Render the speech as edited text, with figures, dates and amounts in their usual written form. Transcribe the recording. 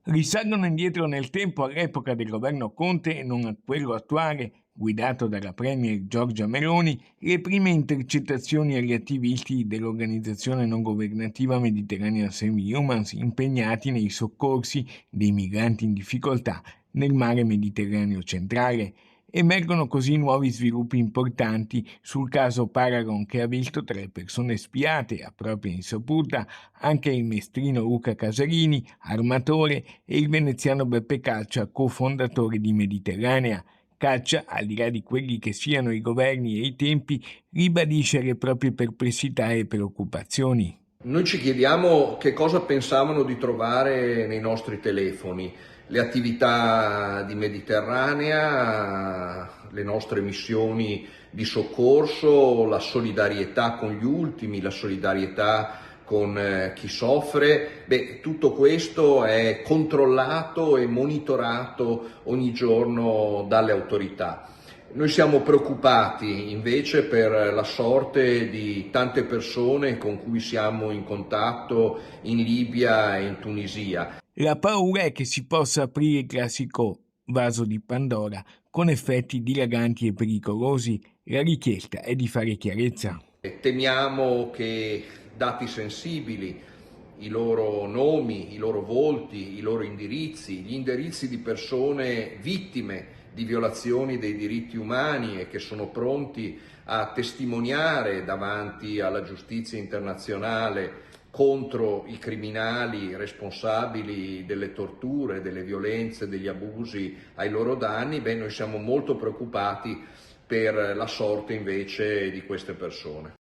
Risalgono indietro nel tempo all'epoca del governo Conte e non a quello attuale, guidato dalla premier Giorgia Meloni, le prime intercettazioni agli attivisti dell'organizzazione non governativa Mediterranean Saving Humans impegnati nei soccorsi dei migranti in difficoltà nel mare Mediterraneo centrale. Emergono così nuovi sviluppi importanti sul caso Paragon, che ha visto tra le persone spiate a propria insaputa anche il mestrino Luca Casarini, armatore, e il veneziano Beppe Caccia, cofondatore di Mediterranea. Caccia, al di là di quelli che siano i governi e i tempi, ribadisce le proprie perplessità e preoccupazioni. Noi ci chiediamo che cosa pensavano di trovare nei nostri telefoni, le attività di Mediterranea, le nostre missioni di soccorso, la solidarietà con gli ultimi, la solidarietà con chi soffre. Tutto questo è controllato e monitorato ogni giorno dalle autorità. Noi siamo preoccupati invece per la sorte di tante persone con cui siamo in contatto in Libia e in Tunisia. La paura è che si possa aprire il classico vaso di Pandora con effetti dilaganti e pericolosi. La richiesta è di fare chiarezza. Temiamo che dati sensibili, i loro nomi, i loro volti, i loro indirizzi, gli indirizzi di persone vittime di violazioni dei diritti umani e che sono pronti a testimoniare davanti alla giustizia internazionale contro i criminali responsabili delle torture, delle violenze, degli abusi ai loro danni, noi siamo molto preoccupati per la sorte invece di queste persone.